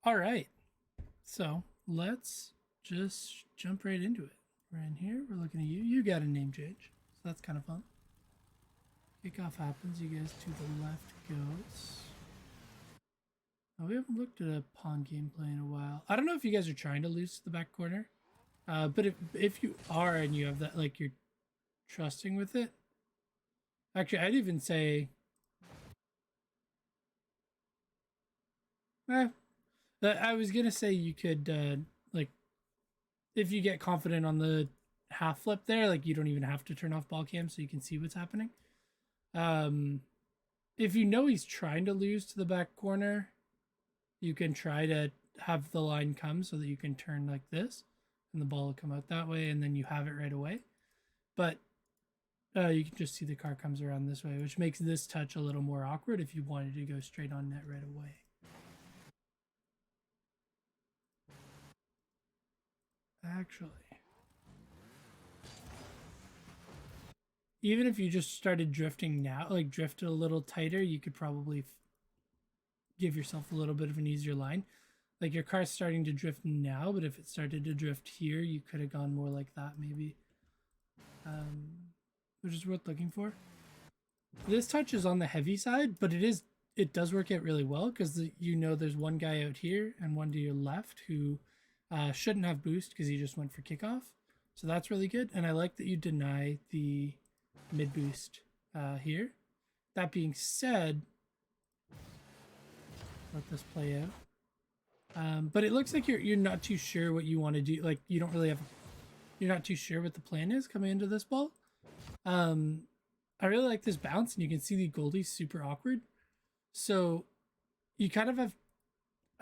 All right. So let's just jump right into it. We're in here. We're looking at you. You got a name change. So that's kind of fun. Kickoff happens. You guys to the left goes. Oh, we haven't looked at a pawn gameplay in a while. I don't know if you guys are trying to lose to the back corner. But if you are and you have that, like, you're trusting with it. Actually, I'd even say, eh, I was gonna say you could like if you get confident on the half flip there, like you don't even have to turn off ball cam so you can see what's happening. Um, if you know he's trying to lose to the back corner, you can try to have the line come so that you can turn like this, and the ball will come out that way, and then you have it right away. But you can just see the car comes around this way, which makes this touch a little more awkward if you wanted to go straight on net right away. Actually, even if you just started drifting now, like drifted a little tighter, you could probably give yourself a little bit of an easier line. Like your car's starting to drift now, but if it started to drift here, you could have gone more like that maybe. Which is worth looking for. This touch is on the heavy side, but it does work out really well because you know there's one guy out here and one to your left who shouldn't have boost because he just went for kickoff. So that's really good. And I like that you deny the mid boost here. That being said, let this play out. But it looks like you're not too sure what you want to do. Like you don't really have, you're not too sure what the plan is coming into this ball. I really like this bounce, and you can see the Goldie's super awkward. So you kind of have,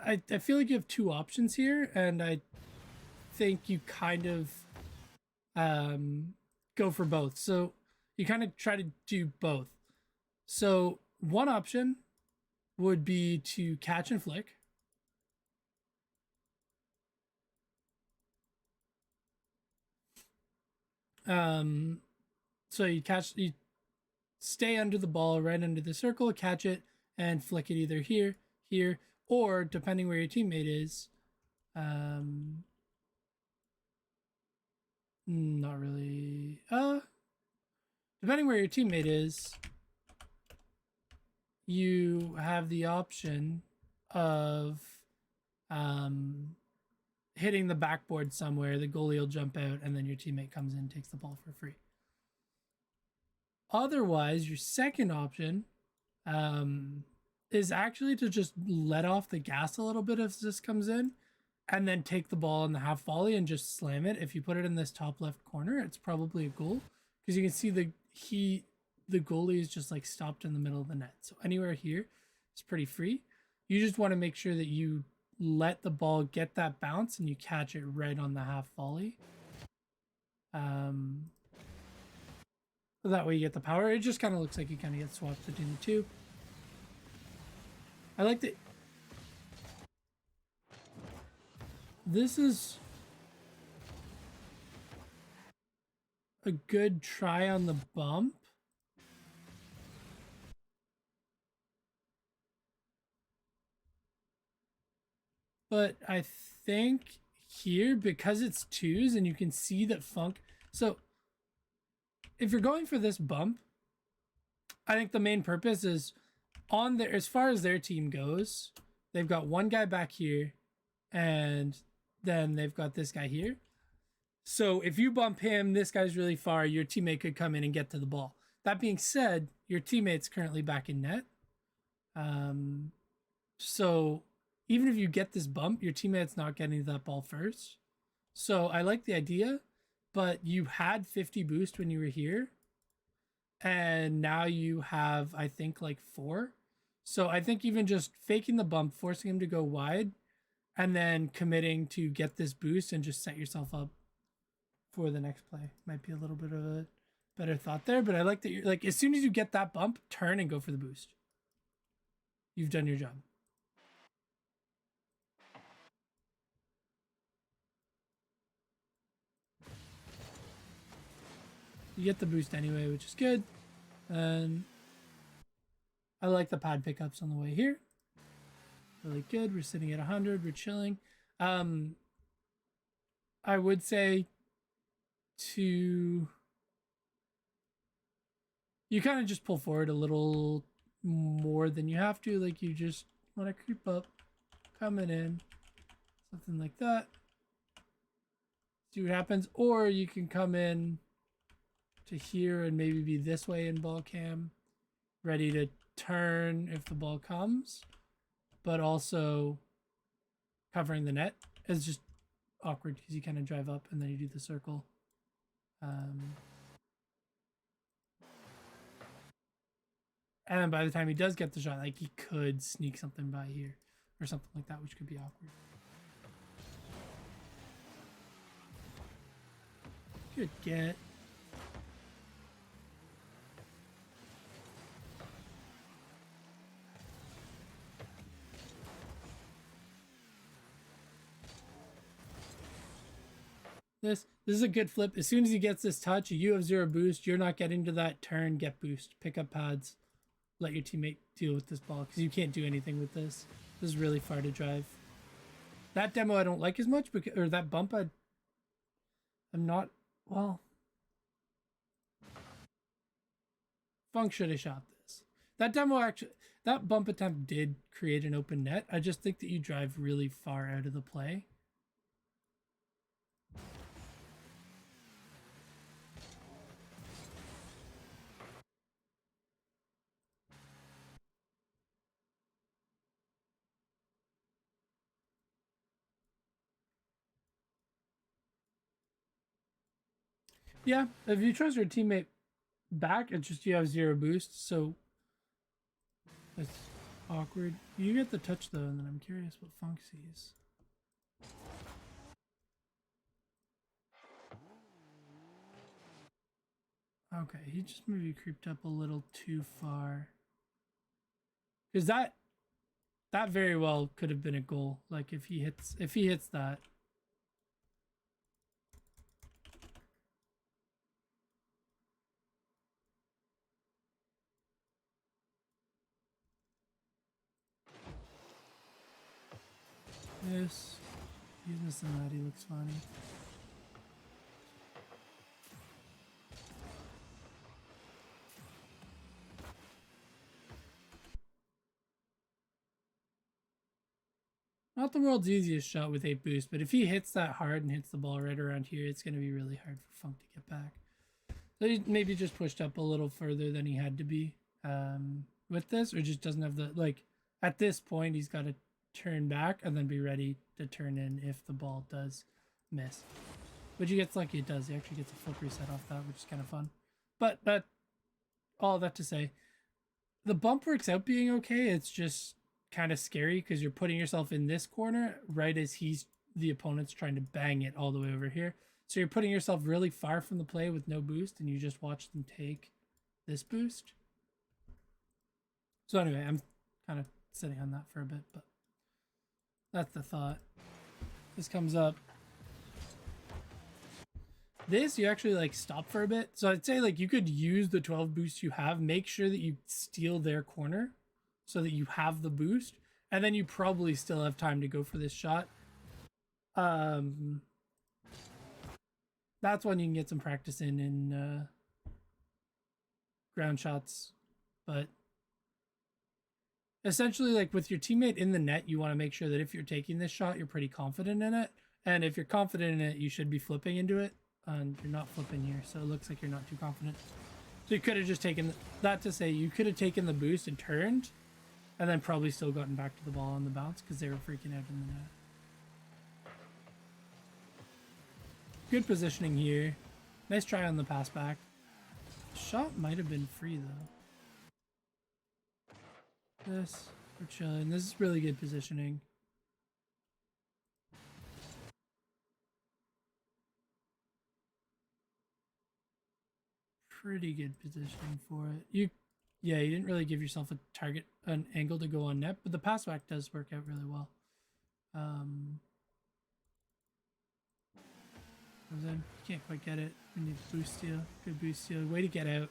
I feel like you have two options here, and I think you kind of go for both. So you kind of try to do both. So one option would be to catch and flick. So you stay under the ball, right under the circle, catch it, and flick it either here, or depending where your teammate is. Not really. Depending where your teammate is, you have the option of hitting the backboard somewhere. The goalie will jump out, and then your teammate comes in and takes the ball for free. Otherwise, your second option is actually to just let off the gas a little bit as this comes in, and then take the ball in the half volley and just slam it. If you put it in this top left corner, it's probably a goal because you can see the goalie is just like stopped in the middle of the net. So anywhere here is pretty free. You just want to make sure that you let the ball get that bounce and you catch it right on the half volley. That way you get the power. It just kind of looks like you kind of get swapped between the two. I like that. This is a good try on the bump. But I think here, because it's twos and you can see that Funk. So if you're going for this bump, I think the main purpose is on there, as far as their team goes, they've got one guy back here and then they've got this guy here. So if you bump him, this guy's really far, your teammate could come in and get to the ball. That being said, your teammate's currently back in net. So even if you get this bump, your teammate's not getting that ball first. So I like the idea, but you had 50 boost when you were here. And now you have, I think, like 4. So I think even just faking the bump, forcing him to go wide, and then committing to get this boost and just set yourself up for the next play might be a little bit of a better thought there. But I like that you're like, as soon as you get that bump, turn and go for the boost. You've done your job. You get the boost anyway, which is good. And I like the pad pickups on the way here. really good. We're sitting at 100. We're chilling. I would say to you kind of just pull forward a little more than you have to. Like you just want to creep up, coming in, something like that. See what happens. Or you can come in to here and maybe be this way in ball cam, ready to turn if the ball comes, but also covering the net is just awkward because you kind of drive up and then you do the circle. And then by the time he does get the shot, like he could sneak something by here or something like that, which could be awkward. Good get. This is a good flip. As soon as he gets this touch, you have 0 boost. You're not getting to that turn. Get boost. Pick up pads. Let your teammate deal with this ball because you can't do anything with this. This is really far to drive. That demo I don't like as much, because, or that bump I'm not, well, Funk should have shot this. That demo actually, that bump attempt did create an open net. I just think that you drive really far out of the play. Yeah, if you trust your teammate back, it's just you have 0 boost, so it's awkward. You get the touch though, and then I'm curious what Funk sees. Okay, he just maybe creeped up a little too far. Because that very well could have been a goal. Like if he hits that. Yes. He's missing that. He looks funny. Not the world's easiest shot with 8 boost, but if he hits that hard and hits the ball right around here, it's going to be really hard for Funk to get back. So he maybe just pushed up a little further than he had to be with this, or just doesn't have the, like, at this point, he's got to turn back and then be ready to turn in if the ball does miss. Which he gets lucky it does. He actually gets a flip reset off that, which is kind of fun. But all that to say, the bump works out being okay. It's just kind of scary because you're putting yourself in this corner right as the opponent's trying to bang it all the way over here. So you're putting yourself really far from the play with no boost, and you just watch them take this boost. So anyway, I'm kind of sitting on that for a bit, but that's the thought. This comes up. This, you actually like stop for a bit. So I'd say like you could use the 12 boosts you have. Make sure that you steal their corner so that you have the boost, and then you probably still have time to go for this shot. That's when you can get some practice in ground shots. But essentially, like with your teammate in the net, you want to make sure that if you're taking this shot, you're pretty confident in it. And if you're confident in it, you should be flipping into it. And you're not flipping here, so it looks like you're not too confident. So you could have just taken that to say you could have taken the boost and turned, and then probably still gotten back to the ball on the bounce because they were freaking out in the net. Good positioning here. Nice try on the pass back. Shot might have been free though. This, we're chilling. This is really good positioning. Pretty good positioning for it. Yeah, you didn't really give yourself an angle to go on net, but the pass back does work out really well. Comes in, can't quite get it. We need boost steal. Good boost steal. Way to get out.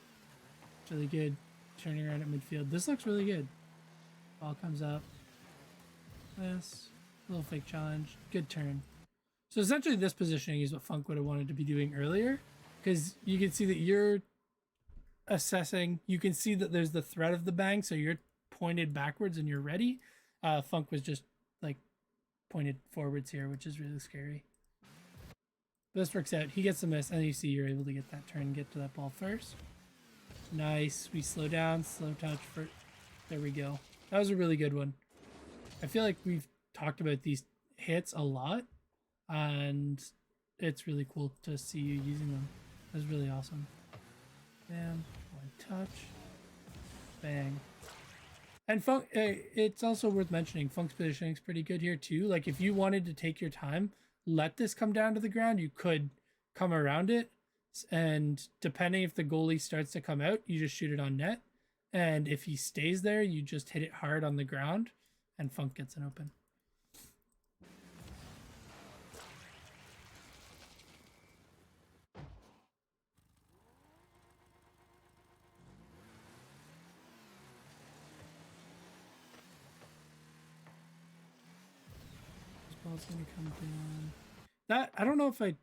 It's really good. Turning around at midfield. This looks really good. Ball comes up. This little fake challenge. Good turn. So essentially this positioning is what Funk would have wanted to be doing earlier, because you can see that you're assessing. You can see that there's the threat of the bang, so you're pointed backwards and you're ready. Funk was just like pointed forwards here, which is really scary. But this works out. He gets the miss, and you see you're able to get that turn, get to that ball first. Nice. We slow down, slow touch for. There we go. That was a really good one. I feel like we've talked about these hits a lot, and it's really cool to see you using them. That's really awesome. Bam. One touch. Bang. And Funk, it's also worth mentioning, Funk's positioning is pretty good here too. Like if you wanted to take your time, let this come down to the ground, you could come around it. And depending if the goalie starts to come out, you just shoot it on net. And if he stays there, you just hit it hard on the ground and Funk gets an open. Ball's gonna come down. That I don't know if I.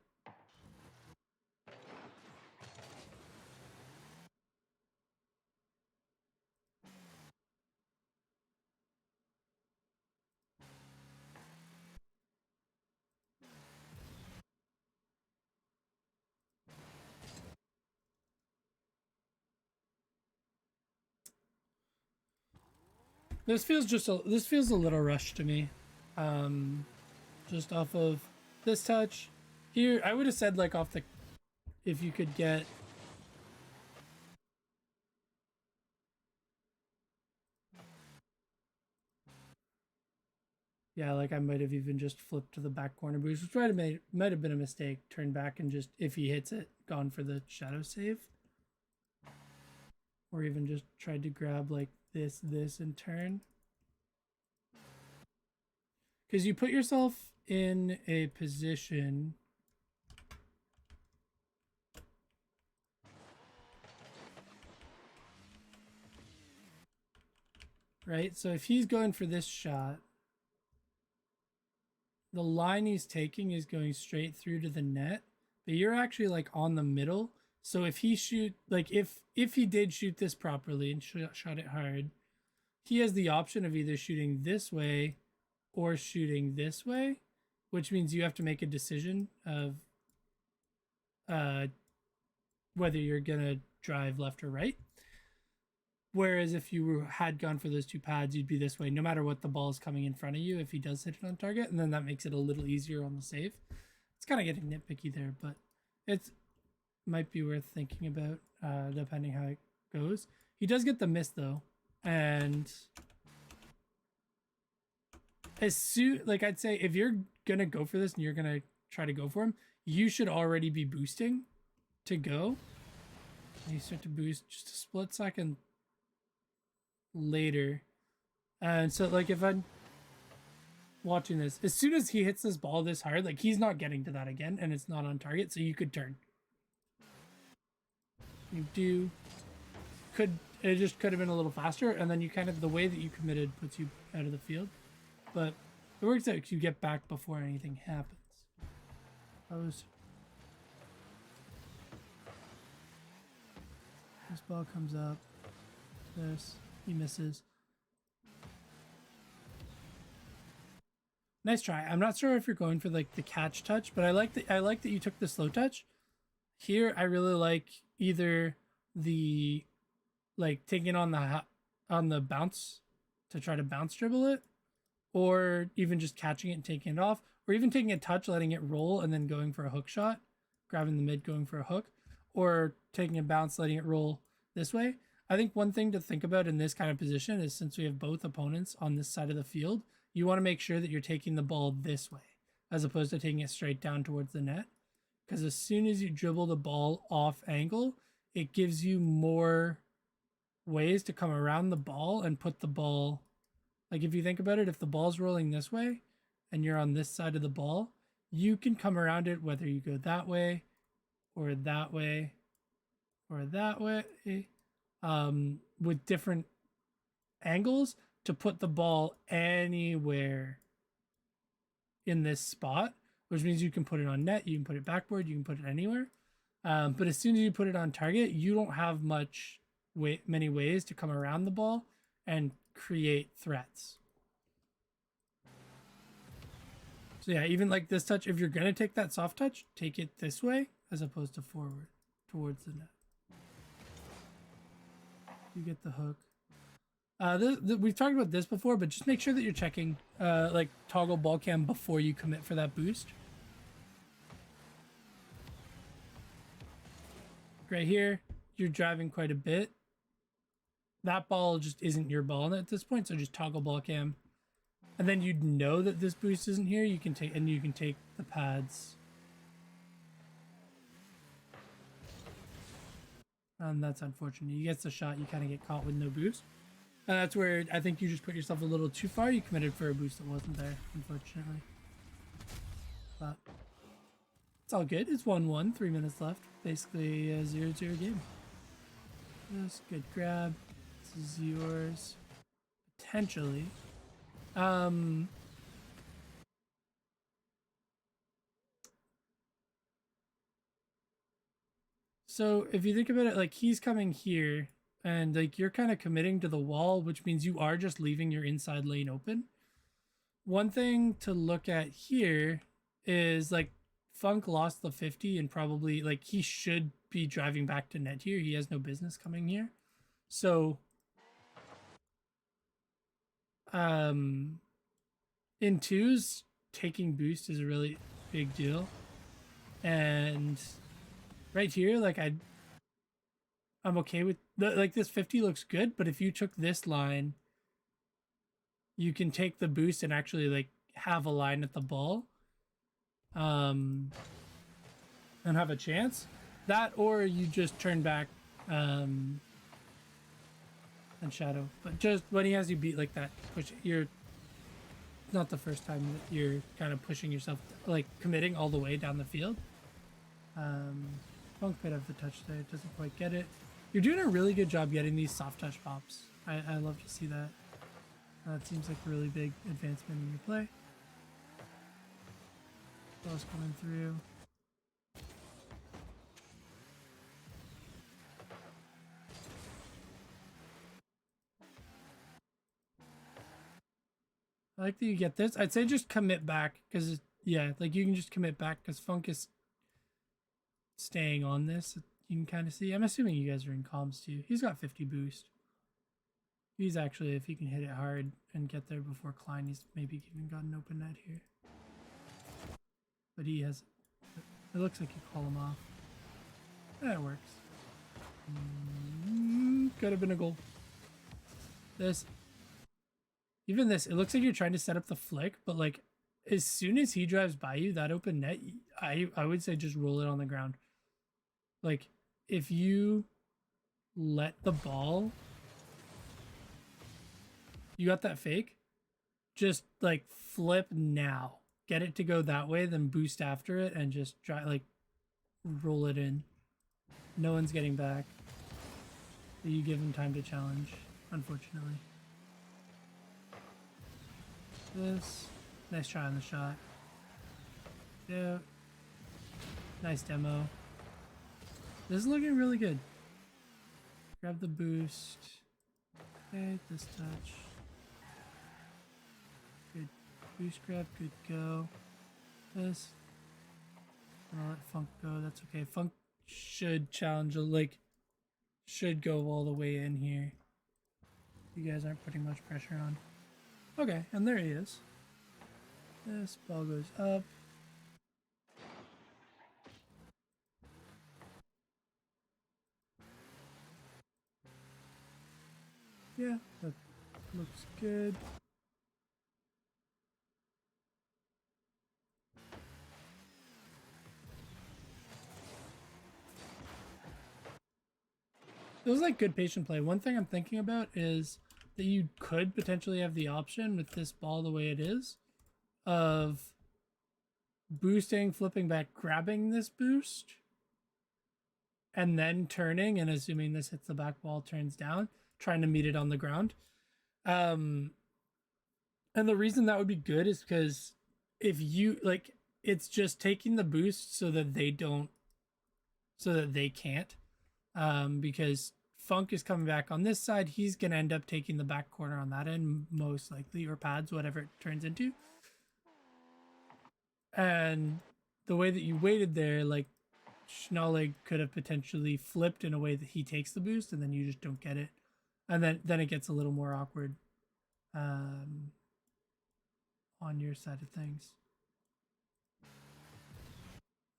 This feels a little rushed to me. Just off of this touch here, I would have said like off the, if you could get. Yeah, like I might have even just flipped to the back corner boost, which might have been a mistake. Turn back and just, if he hits it, gone for the shadow save. Or even just tried to grab like this, and turn. Because you put yourself in a position right? So if he's going for this shot, the line he's taking is going straight through to the net, but you're actually like on the middle. So if he shoot, like if he did shoot this properly and shot it hard, he has the option of either shooting this way or shooting this way, which means you have to make a decision of whether you're gonna drive left or right. Whereas if you had gone for those two pads, you'd be this way, no matter what the ball is coming in front of you if he does hit it on target, and then that makes it a little easier on the save. It's kind of getting nitpicky there, but it might be worth thinking about depending how it goes. He does get the miss though, and as soon, like I'd say, if you're gonna go for this and you're gonna try to go for him, you should already be boosting to go. And you start to boost just a split second later. And so like if I'm watching this, as soon as he hits this ball this hard, like he's not getting to that again and it's not on target, so you could turn. It just could have been a little faster, and then you kind of, the way that you committed puts you out of the field. But it works out, you get back before anything happens. This ball comes up. He misses. Nice try. I'm not sure if you're going for like the catch touch, but I like that you took the slow touch. Here I really like either the like taking on the bounce to try to bounce dribble it, or even just catching it and taking it off, or even taking a touch, letting it roll, and then going for a hook shot, grabbing the mid, going for a hook, or taking a bounce, letting it roll this way. I think one thing to think about in this kind of position is, since we have both opponents on this side of the field, you want to make sure that you're taking the ball this way as opposed to taking it straight down towards the net. Because as soon as you dribble the ball off angle, it gives you more ways to come around the ball and put the ball, like if you think about it, if the ball's rolling this way and you're on this side of the ball, you can come around it whether you go that way or that way or that way, with different angles to put the ball anywhere in this spot, which means you can put it on net, you can put it backboard, you can put it anywhere. But as soon as you put it on target, you don't have many ways to come around the ball and create threats. So yeah, even like this touch, if you're gonna take that soft touch, take it this way as opposed to forward towards the net. You get the hook. We've talked about this before, but just make sure that you're checking like toggle ball cam before you commit for that boost. Right here, you're driving quite a bit. That ball just isn't your ball at this point, so just toggle ball cam. And then you'd know that this boost isn't here. You can take the pads. And that's unfortunate. You get the shot, you kind of get caught with no boost. And that's where I think you just put yourself a little too far. You committed for a boost that wasn't there, unfortunately. But it's all good. It's 1-1, 3 minutes left. Basically a 0-0 game. Just good grab. This is yours. Potentially. So if you think about it, like he's coming here and like you're kind of committing to the wall, which means you are just leaving your inside lane open. One thing to look at here is like Funk lost the 50 and probably like he should be driving back to net here. He has no business coming here. So in twos, taking boost is a really big deal. And right here, like I'm okay with like this 50 looks good, but if you took this line, you can take the boost and actually like have a line at the ball. And have a chance. That or you just turn back and shadow. But just when he has you beat like that, you're not the first time that you're kind of pushing yourself, like committing all the way down the field. Funk might have the touch there, doesn't quite get it. You're doing a really good job getting these soft touch pops. I love to see that. That seems like a really big advancement in your play. Ball's coming through. I like that you get this. I'd say just commit back because, yeah, like you can just commit back because Funk is staying on this. You can kind of see. I'm assuming you guys are in comms too. He's got 50 boost. He's actually, if he can hit it hard and get there before Klein, he's maybe even got an open net here. But he has, it looks like you call him off. That works. Could have been a goal. Even this, it looks like you're trying to set up the flick, but like as soon as he drives by you, that open net, I would say just roll it on the ground. Like if you let the ball, you got that fake, just like flip now. Get it to go that way, then boost after it and just try like roll it in. No one's getting back. You give him time to challenge, unfortunately. This. Nice try on the shot. Yeah. Nice demo. This is looking really good. Grab the boost. Okay, this touch. Good boost grab, good go. This. I'll let Funk go, that's okay. Funk should challenge, like, should go all the way in here. You guys aren't putting much pressure on. Okay, and there he is. This ball goes up. Yeah, that looks good. It was like good patient play. One thing I'm thinking about is that you could potentially have the option with this ball the way it is of boosting, flipping back, grabbing this boost, and then turning and assuming this hits the back wall, turns down, trying to meet it on the ground. And the reason that would be good is because if you like, it's just taking the boost so that they don't, so that they can't, because Funk is coming back on this side. He's gonna end up taking the back corner on that end most likely, or pads, whatever it turns into. And the way that you waited there, like Schnallig could have potentially flipped in a way that he takes the boost and then you just don't get it, and then it gets a little more awkward um, on your side of things.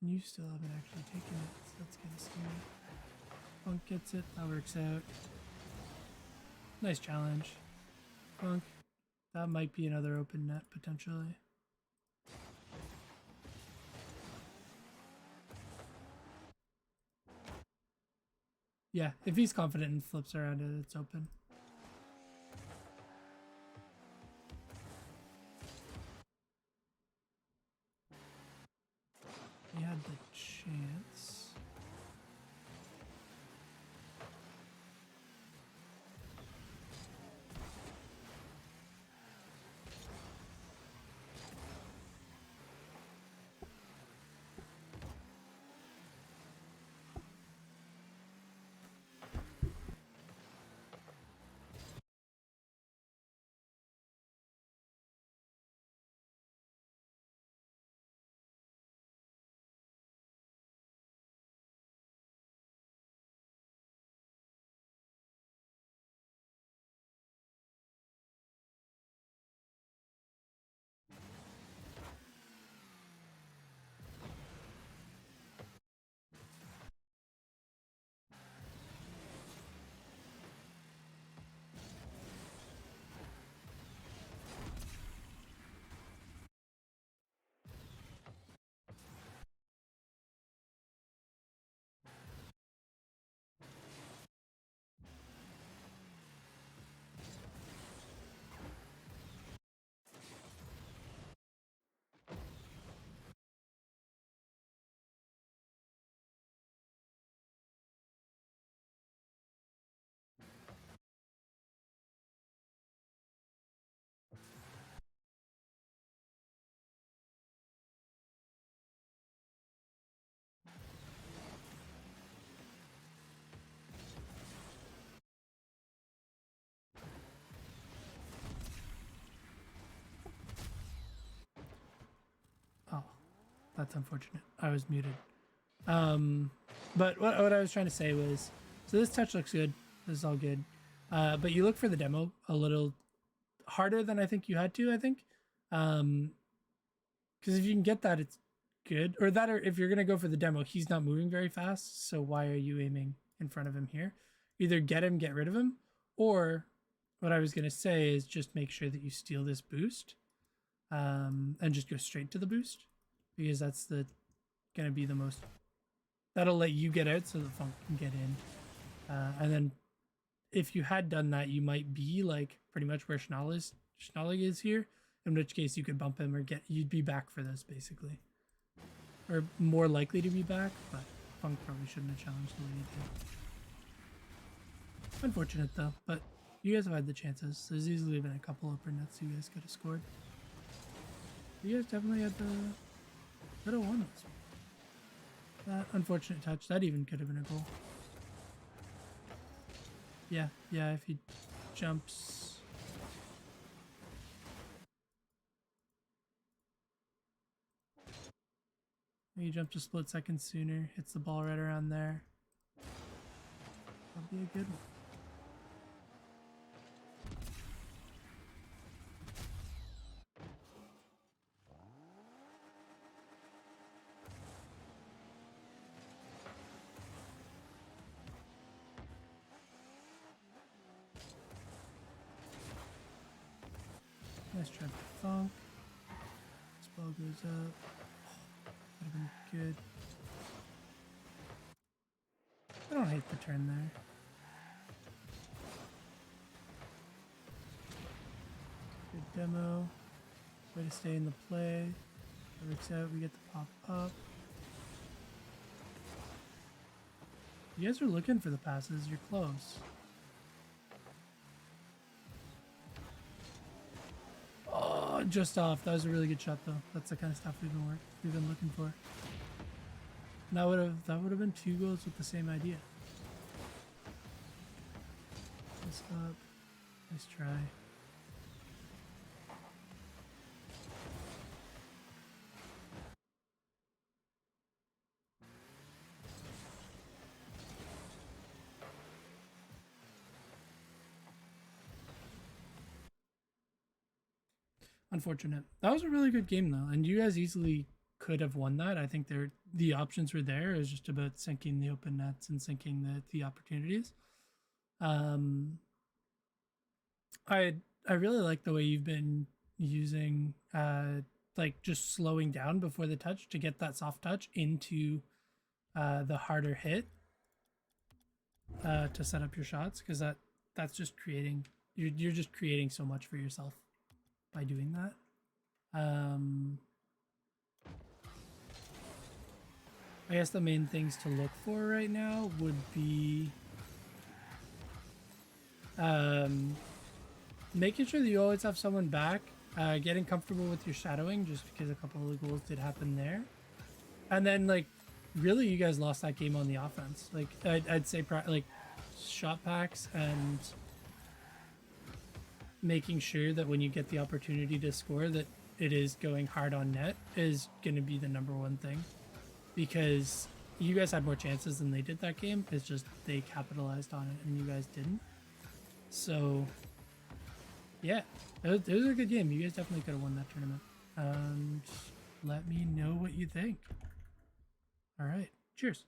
You still haven't actually taken it, so that's kind of scary. Funk gets it, that works out. Nice challenge. Funk, that might be another open net potentially. Yeah, if he's confident and flips around it, it's open. He had the chance. Oh, that's unfortunate. I was muted. But what I was trying to say was, so this touch looks good. This is all good. But you look for the demo a little harder than I think you had to. I think, because if you can get that, it's good. Or that, or if you're gonna go for the demo, he's not moving very fast. So why are you aiming in front of him here? Either get him, get rid of him, or what I was gonna say is just make sure that you steal this boost, and just go straight to the boost, because that's the gonna be the most. That'll let you get out so the Funk can get in, and then if you had done that, you might be like pretty much where Schnallig is here. In which case, you could bump him or you'd be back for this basically, or more likely to be back. But Funk probably shouldn't have challenged the way he did. Unfortunate though, but you guys have had the chances. There's easily been a couple upper nets you guys could have scored. You guys definitely had the could have won this one. That unfortunate touch, that even could have been a goal. Yeah, if he jumps. He jumps a split second sooner, hits the ball right around there. That'll be a good one. Nice try by Funk. This ball goes up. Would have been good. I don't hate the turn there. Good demo. Way to stay in the play. It works out. We get the pop up. You guys are looking for the passes. You're close. Oh, Oh, just off. That was a really good shot, though. That's the kind of stuff we've been looking for. And that would have been 2 goals with the same idea. This up. Nice try. Unfortunate. That was a really good game though, and you guys easily could have won that. I think the options were there. It was just about sinking the open nets and sinking the opportunities. I really like the way you've been using like just slowing down before the touch to get that soft touch into the harder hit to set up your shots, because that's just creating you're just creating so much for yourself by doing that. I guess the main things to look for right now would be making sure that you always have someone back, getting comfortable with your shadowing, just because a couple of the goals did happen there. And then, like, really, you guys lost that game on the offense. Like, I'd say, like, shot packs and making sure that when you get the opportunity to score, that it is going hard on net is going to be the number one thing. Because you guys had more chances than they did that game. It's just they capitalized on it and you guys didn't. So, yeah, it was a good game. You guys definitely could have won that tournament. And let me know what you think. All right, cheers.